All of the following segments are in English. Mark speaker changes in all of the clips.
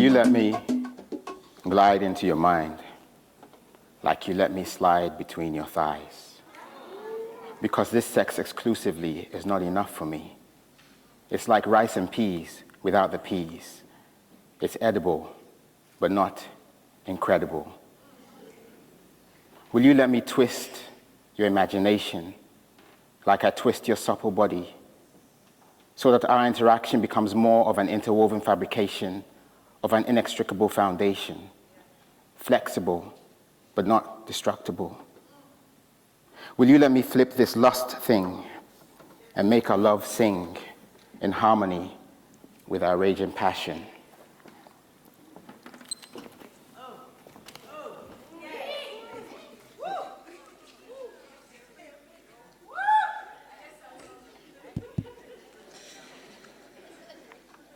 Speaker 1: you let me glide into your mind like you let me slide between your thighs? Because this sex exclusively is not enough for me. It's like rice and peas without the peas. It's edible, but not incredible. Will you let me twist your imagination like I twist your supple body so that our interaction becomes more of an interwoven fabrication of an inextricable foundation, flexible, but not destructible? Will you let me flip this lust thing and make our love sing in harmony with our raging passion?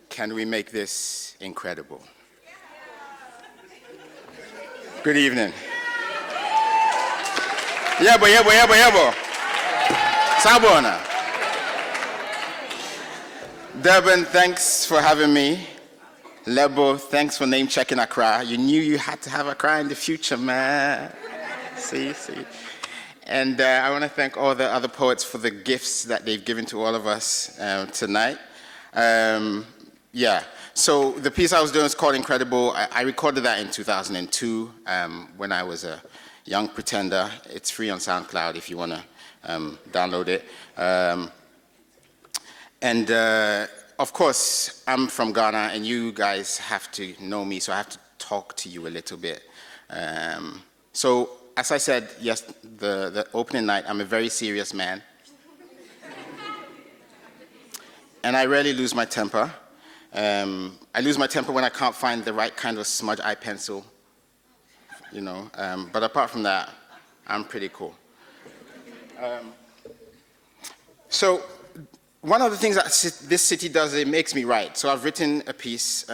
Speaker 1: Can we make this incredible? Good evening. Yebo. Sabona. Durban, thanks for having me. Lebo, thanks for name checking Accra. You knew you had to have Accra in the future, man. See. And I want to thank all the other poets for the gifts that they've given to all of us tonight. So the piece I was doing is called Incredible. I recorded that in 2002 when I was a young pretender. It's free on SoundCloud if you want to download it. Of course, I'm from Ghana, and you guys have to know me, so I have to talk to you a little bit. So, as I said, yes, the opening night, I'm a very serious man. And I rarely lose my temper. I lose my temper when I can't find the right kind of smudge eye pencil, you know. But apart from that, I'm pretty cool. So one of the things that this city does, it makes me write. So I've written a piece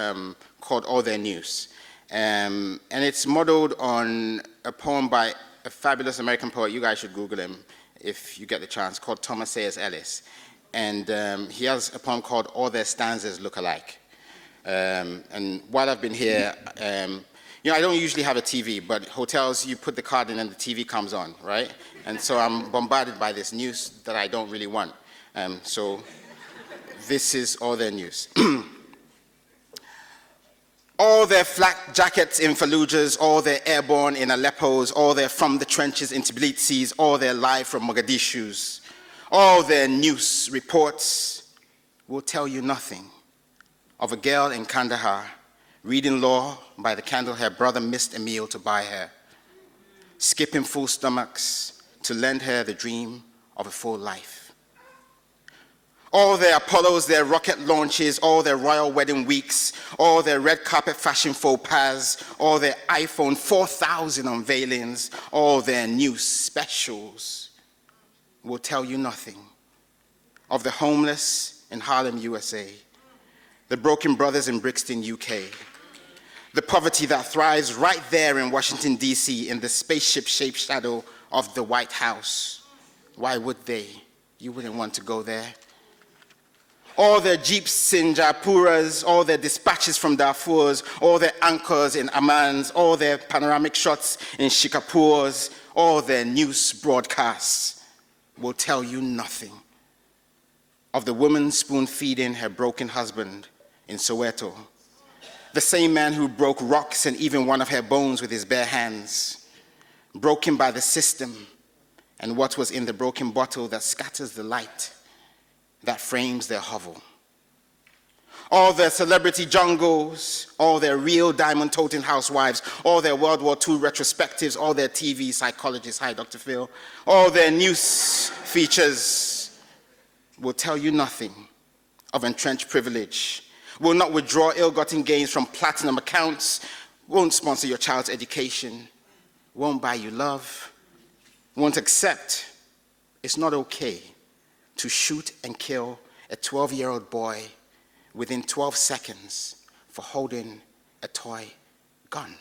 Speaker 1: called All Their News. And it's modeled on a poem by a fabulous American poet. You guys should Google him if you get the chance, called Thomas Sayers Ellis. And he has a poem called All Their Stanzas Look Alike. And while I've been here, you know, I don't usually have a TV, but hotels, you put the card in and the TV comes on, right? And so I'm bombarded by this news that I don't really want. So this is All Their News. All their flak jackets in Fallujahs, all their airborne in Aleppos, all their from the trenches in Tbilisis, all their live from Mogadishus. All their news reports will tell you nothing of a girl in Kandahar reading law by the candle her brother missed a meal to buy her, skipping full stomachs to lend her the dream of a full life. All their Apollos, their rocket launches, all their royal wedding weeks, all their red carpet fashion faux pas, all their iPhone 4000 unveilings, all their news specials will tell you nothing of the homeless in Harlem, USA, the broken brothers in Brixton, UK, the poverty that thrives right there in Washington, D.C., in the spaceship-shaped shadow of the White House. Why would they? You wouldn't want to go there. All their jeeps in Japuras, all their dispatches from Darfurs, all their anchors in Ammans, all their panoramic shots in Shikapurs, all their news broadcasts will tell you nothing of the woman spoon-feeding her broken husband in Soweto, the same man who broke rocks and even one of her bones with his bare hands, broken by the system and what was in the broken bottle that scatters the light that frames their hovel. All their celebrity jungles, all their real diamond-toting housewives, all their World War II retrospectives, all their TV psychologists, hi Dr. Phil, all their news features will tell you nothing of entrenched privilege, will not withdraw ill-gotten gains from platinum accounts, won't sponsor your child's education, won't buy you love, won't accept it's not okay to shoot and kill a 12-year-old boy within 12 seconds for holding a toy gun.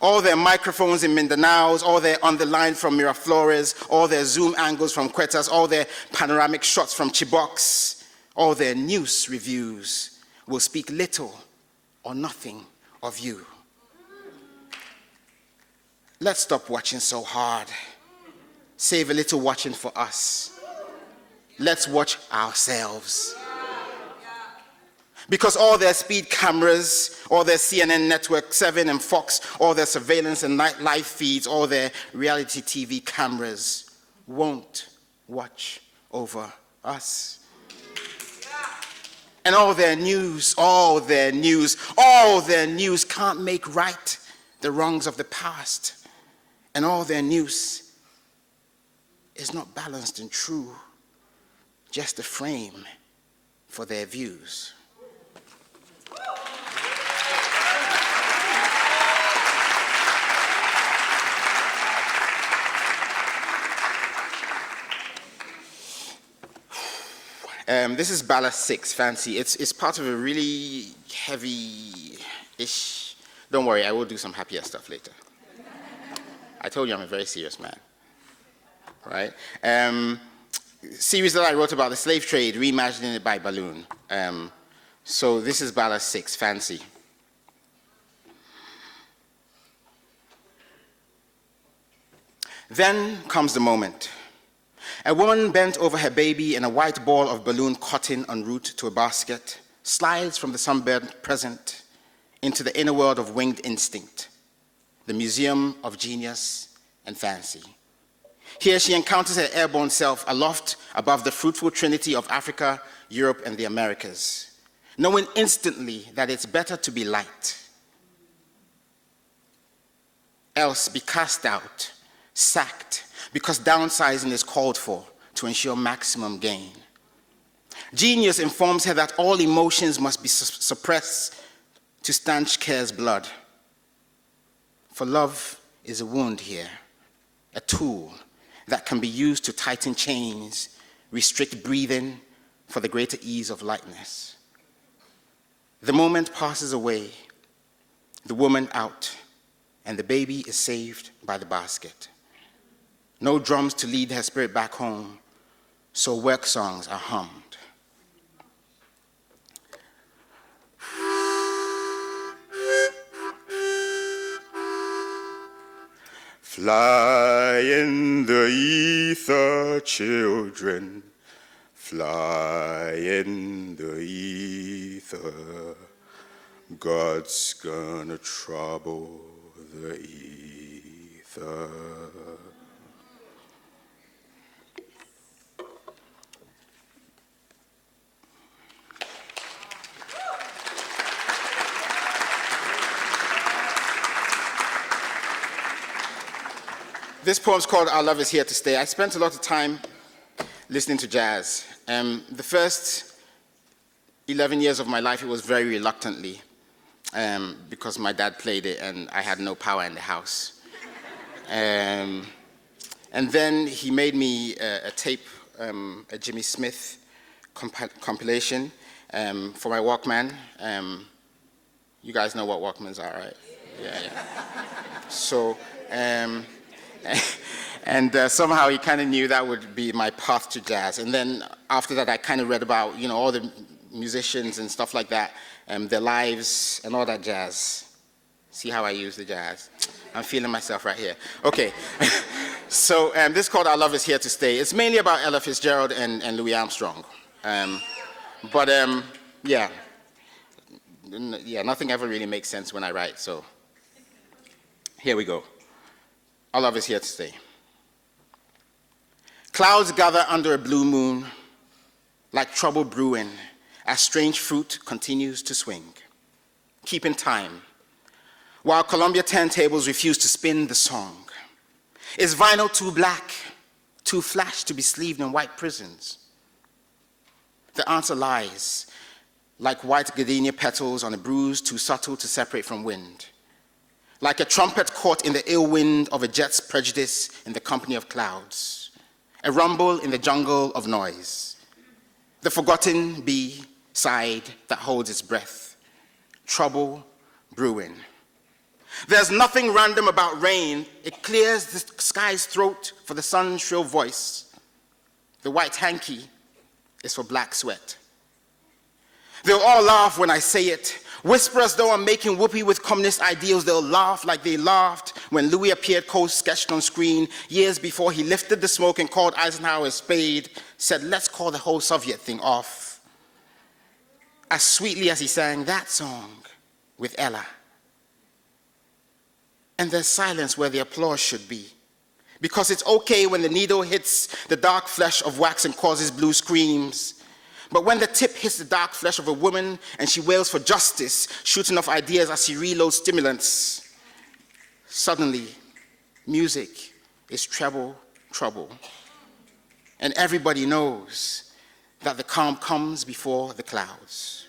Speaker 1: All their microphones in Mindanaos, all their on the line from Miraflores, all their zoom angles from Quetas, all their panoramic shots from Chiboks, all their news reviews will speak little or nothing of you. Let's stop watching so hard. Save a little watching for us. Let's watch ourselves. Because all their speed cameras, all their CNN Network 7 and Fox, all their surveillance and live feeds, all their reality TV cameras won't watch over us. And all their news can't make right the wrongs of the past. And all their news is not balanced and true, just a frame for their views. This is Ballast 6, Fancy. It's part of a really heavy-ish... Don't worry, I will do some happier stuff later. I told you I'm a very serious man, right? Series that I wrote about the slave trade, reimagining it by balloon. So this is Ballast 6, Fancy. Then comes the moment. A woman bent over her baby in a white ball of balloon cotton en route to a basket slides from the sunburnt present into the inner world of winged instinct, the museum of genius and fancy. Here she encounters her airborne self aloft above the fruitful trinity of Africa, Europe, and the Americas, knowing instantly that it's better to be light, else be cast out, sacked, because downsizing is called for to ensure maximum gain. Genius informs her that all emotions must be suppressed to stanch care's blood. For love is a wound here, a tool that can be used to tighten chains, restrict breathing for the greater ease of lightness. The moment passes away, the woman out, and the baby is saved by the basket. No drums to lead her spirit back home, so work songs are hummed. Fly in the ether, children, fly in the ether. God's gonna trouble the ether. This poem's called Our Love Is Here to Stay. I spent a lot of time listening to jazz. The first 11 years of my life, it was very reluctantly, because my dad played it and I had no power in the house. And then he made me a tape, a Jimmy Smith compilation for my Walkman. You guys know what Walkmans are, right? Yeah. So, and somehow he kind of knew that would be my path to jazz. And then after that, I kind of read about, all the musicians and stuff like that, their lives and all that jazz. See how I use the jazz? I'm feeling myself right here. Okay. So this is called Our Love Is Here to Stay. It's mainly about Ella Fitzgerald and Louis Armstrong. Yeah, nothing ever really makes sense when I write, so here we go. Our love is here to stay. Clouds gather under a blue moon, like trouble brewing, as strange fruit continues to swing, keeping time, while Columbia turntables refuse to spin the song. Is vinyl too black, too flash to be sleeved in white prisons? The answer lies, like white gardenia petals on a bruise too subtle to separate from wind, like a trumpet caught in the ill wind of a jet's prejudice in the company of clouds, a rumble in the jungle of noise, the forgotten bee side that holds its breath, trouble brewing. There's nothing random about rain. It clears the sky's throat for the sun's shrill voice. The white hanky is for black sweat. They'll all laugh when I say it. Whisper as though I'm making whoopee with communist ideals. They'll laugh like they laughed when Louis appeared cold-sketched on screen years before he lifted the smoke and called Eisenhower a spade, said, let's call the whole Soviet thing off. As sweetly as he sang that song with Ella. And there's silence where the applause should be. Because it's okay when the needle hits the dark flesh of wax and causes blue screams. But when the tip hits the dark flesh of a woman and she wails for justice, shooting off ideas as she reloads stimulants, suddenly music is treble trouble. And everybody knows that the calm comes before the clouds.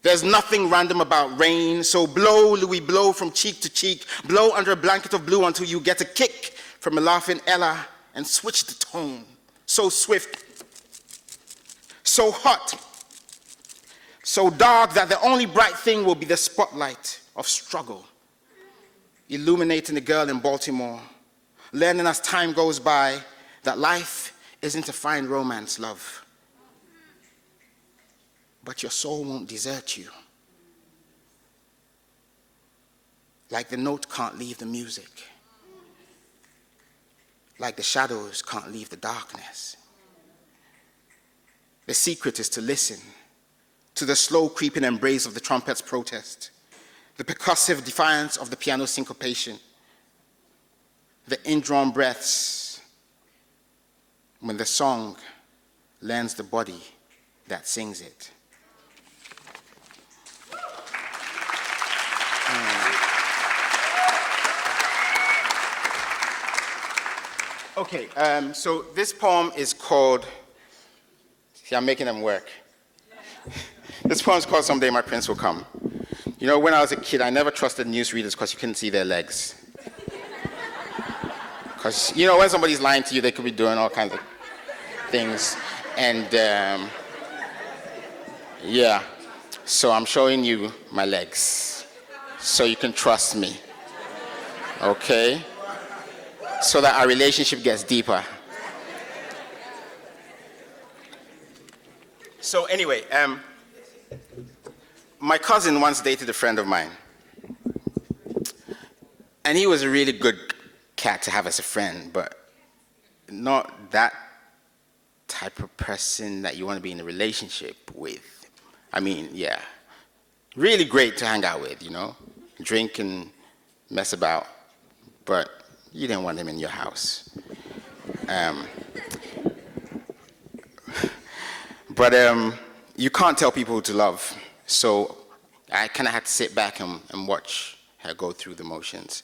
Speaker 1: There's nothing random about rain, so blow, Louis, blow from cheek to cheek, blow under a blanket of blue until you get a kick from a laughing Ella and switch the tone. So swift, so hot, so dark that the only bright thing will be the spotlight of struggle, illuminating the girl in Baltimore, learning as time goes by that life isn't a fine romance, love. But your soul won't desert you. Like the note can't leave the music. Like the shadows can't leave the darkness. The secret is to listen to the slow creeping embrace of the trumpet's protest, the percussive defiance of the piano syncopation, the indrawn breaths when the song lends the body that sings it. Okay, so this poem is called, see, I'm making them work. This poem is called Someday My Prince Will Come. You know, when I was a kid, I never trusted newsreaders because you couldn't see their legs. Because, you know, when somebody's lying to you, they could be doing all kinds of things. And, yeah, so I'm showing you my legs so you can trust me, okay? So that our relationship gets deeper. So anyway, my cousin once dated a friend of mine. And he was a really good cat to have as a friend, but not that type of person that you want to be in a relationship with. I mean, yeah, really great to hang out with, you know, drink and mess about, but you didn't want him in your house. But you can't tell people who to love, so I kind of had to sit back and watch her go through the motions.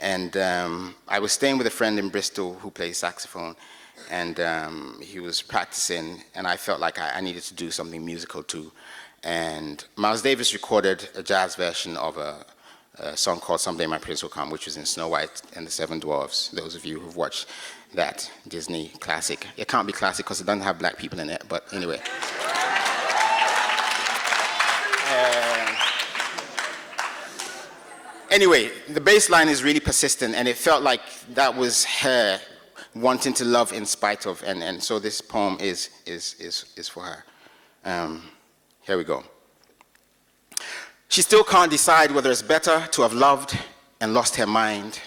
Speaker 1: And I was staying with a friend in Bristol who plays saxophone, and he was practicing, and I felt like I needed to do something musical too. And Miles Davis recorded a jazz version of a song called Someday My Prince Will Come, which was in Snow White and the Seven Dwarfs, those of you who've watched that Disney classic. It can't be classic because it doesn't have black people in it, but anyway. Anyway, the bass line is really persistent, and it felt like that was her wanting to love in spite of, and so this poem is for her. Here we go. She still can't decide whether it's better to have loved and lost her mind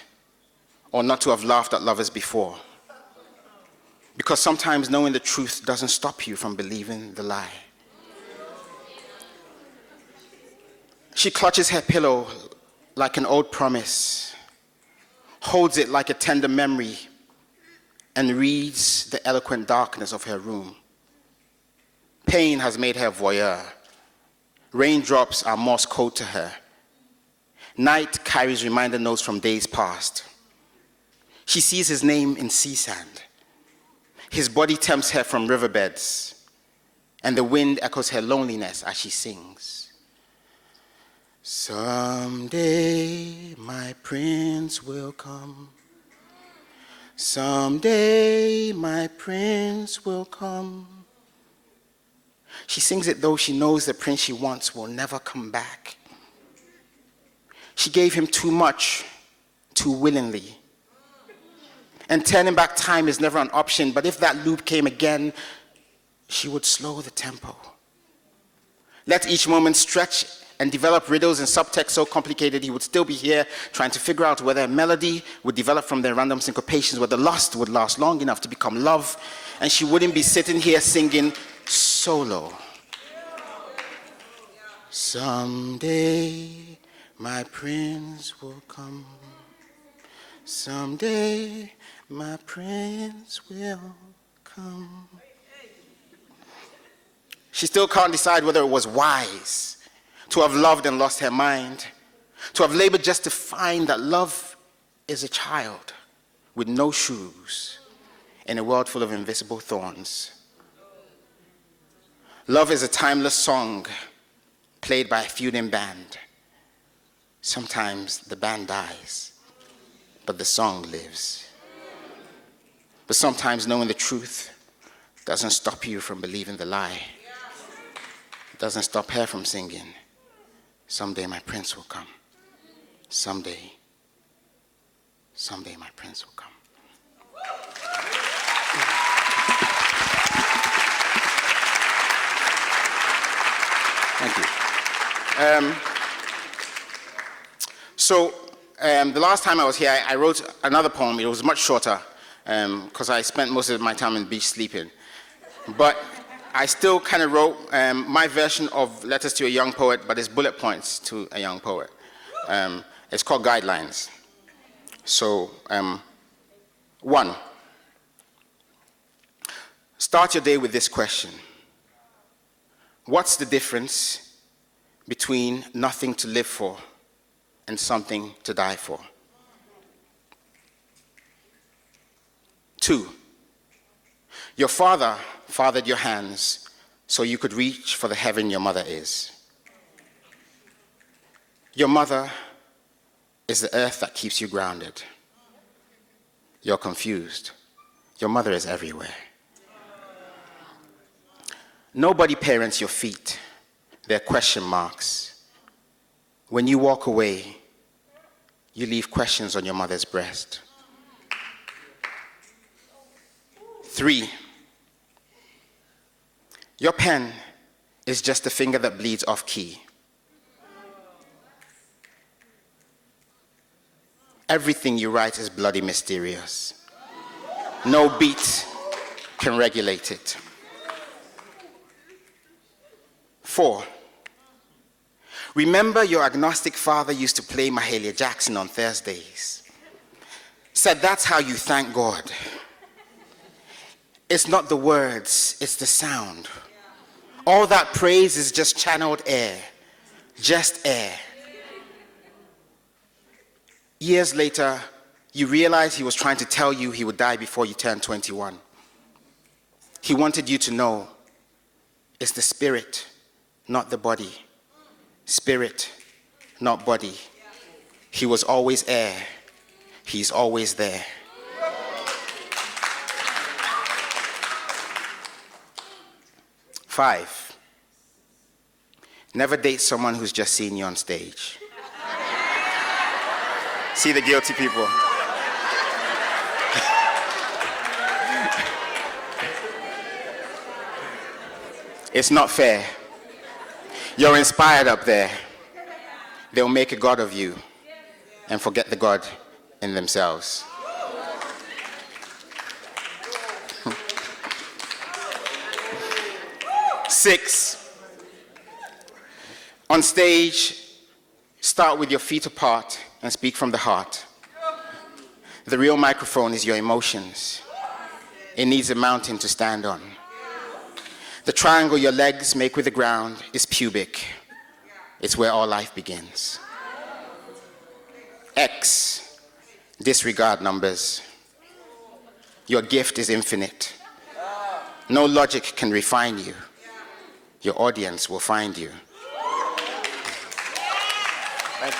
Speaker 1: or not to have laughed at lovers before. Because sometimes knowing the truth doesn't stop you from believing the lie. She clutches her pillow like an old promise, holds it like a tender memory, and reads the eloquent darkness of her room. Pain has made her voyeur. Raindrops are Morse code to her. Night carries reminder notes from days past. She sees his name in sea sand. His body tempts her from riverbeds, and the wind echoes her loneliness as she sings. Someday my prince will come. Someday my prince will come. She sings it though she knows the prince she wants will never come back. She gave him too much, too willingly. And turning back time is never an option, but if that loop came again, she would slow the tempo. Let each moment stretch and develop riddles and subtext so complicated he would still be here trying to figure out whether a melody would develop from their random syncopations, whether lust would last long enough to become love, and she wouldn't be sitting here singing solo. Someday my prince will come. Someday my prince will come. She still can't decide whether it was wise to have loved and lost her mind, to have labored just to find that love is a child with no shoes in a world full of invisible thorns. Love is a timeless song played by a feuding band. Sometimes the band dies, but the song lives. But sometimes knowing the truth doesn't stop you from believing the lie. It doesn't stop her from singing, someday my prince will come. Someday my prince will come. Thank you. The last time I was here, I wrote another poem. It was much shorter because I spent most of my time on the beach sleeping. But I still kind of wrote my version of Letters to a Young Poet, but it's bullet points to a young poet. It's called Guidelines. So, 1. Start your day with this question. What's the difference between nothing to live for and something to die for? 2. Your father fathered your hands so you could reach for the heaven your mother is. Your mother is the earth that keeps you grounded. You're confused. Your mother is everywhere. Nobody parents your feet. They're question marks. When you walk away, you leave questions on your mother's breast. 3. Your pen is just a finger that bleeds off key. Everything you write is bloody mysterious. No beat can regulate it. 4. Remember your agnostic father used to play Mahalia Jackson on Thursdays. Said that's how you thank God. It's not the words, it's the sound. All that praise is just channeled air, just air. Years later, you realize he was trying to tell you he would die before you turned 21. He wanted you to know it's the spirit, not the body. Spirit, not body. He was always air. He's always there. 5. Never date someone who's just seen you on stage. See the guilty people. It's not fair. You're inspired up there. They'll make a god of you and forget the God in themselves. Six, on stage, start with your feet apart and speak from the heart. The real microphone is your emotions. It needs a mountain to stand on. The triangle your legs make with the ground is pubic. It's where all life begins. X, disregard numbers. Your gift is infinite. No logic can refine you. Your audience will find you. Thank you.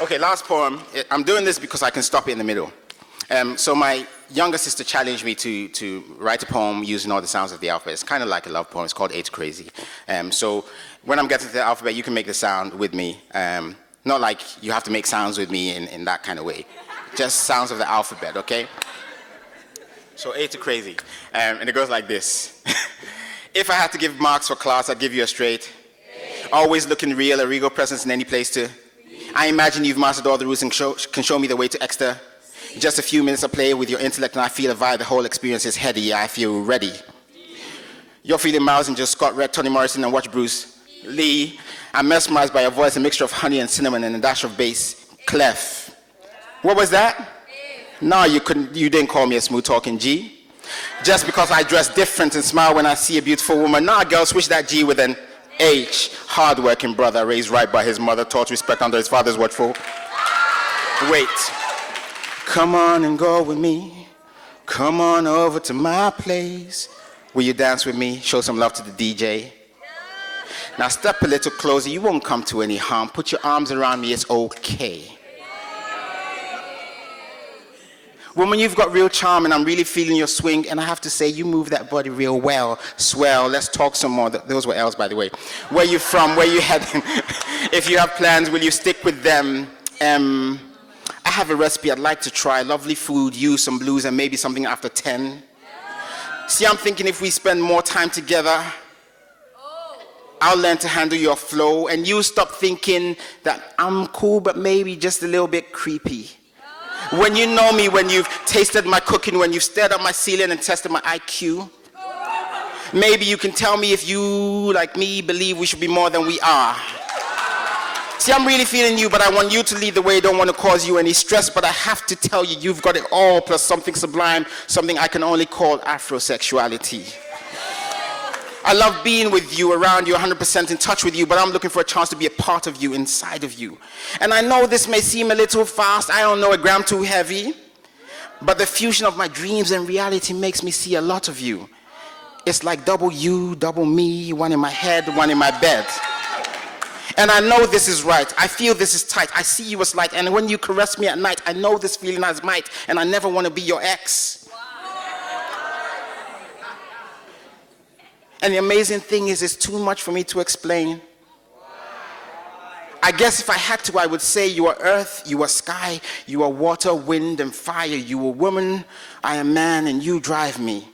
Speaker 1: Okay, last poem. I'm doing this because I can stop it in the middle. So my younger sister challenged me to write a poem using all the sounds of the alphabet. It's kind of like a love poem. It's called Eight's Crazy. So when I'm getting to the alphabet, you can make the sound with me. Not like you have to make sounds with me in that kind of way. Just sounds of the alphabet, okay? So A to crazy. And it goes like this. If I had to give marks for class, I'd give you a straight. Always looking real, a regal presence in any place to. I imagine you've mastered all the rules and can show me the way to Exeter. Just a few minutes of play with your intellect and I feel a vibe. The whole experience is heady. I feel ready. You're feeling Miles and just Scott read Toni Morrison and watch Bruce Lee. I'm mesmerized by your voice, a mixture of honey and cinnamon and a dash of bass. Clef. What was that? No, you didn't call me a smooth talking G. Just because I dress different and smile when I see a beautiful woman. Nah, girl, switch that G with an H. Hard-working brother, raised right by his mother, taught respect under his father's watchful. Wait. Come on and go with me. Come on over to my place. Will you dance with me? Show some love to the DJ. Now step a little closer. You won't come to any harm. Put your arms around me. It's okay. Woman, you've got real charm and I'm really feeling your swing. And I have to say, you move that body real well. Swell. Let's talk some more. Those were L's, by the way. Where you from? Where you heading? If you have plans, will you stick with them? I have a recipe I'd like to try. Lovely food, you, some blues, and maybe something after 10. See, I'm thinking if we spend more time together, I'll learn to handle your flow. And you stop thinking that I'm cool, but maybe just a little bit creepy. When you know me, when you've tasted my cooking, when you've stared at my ceiling and tested my IQ, maybe you can tell me if you, like me, believe we should be more than we are. See, I'm really feeling you, but I want you to lead the way. Don't want to cause you any stress, but I have to tell you, you've got it all, plus something sublime, something I can only call Afrosexuality. I love being with you, around you, 100% in touch with you, but I'm looking for a chance to be a part of you, inside of you. And I know this may seem a little fast, I don't know, a gram too heavy, but the fusion of my dreams and reality makes me see a lot of you. It's like double you, double me, one in my head, one in my bed. And I know this is right. I feel this is tight. I see you as light. And when you caress me at night, I know this feeling has might. And I never want to be your ex. And the amazing thing is, it's too much for me to explain. I guess if I had to, I would say you are earth, you are sky, you are water, wind, and fire. You are woman, I am man, and you drive me.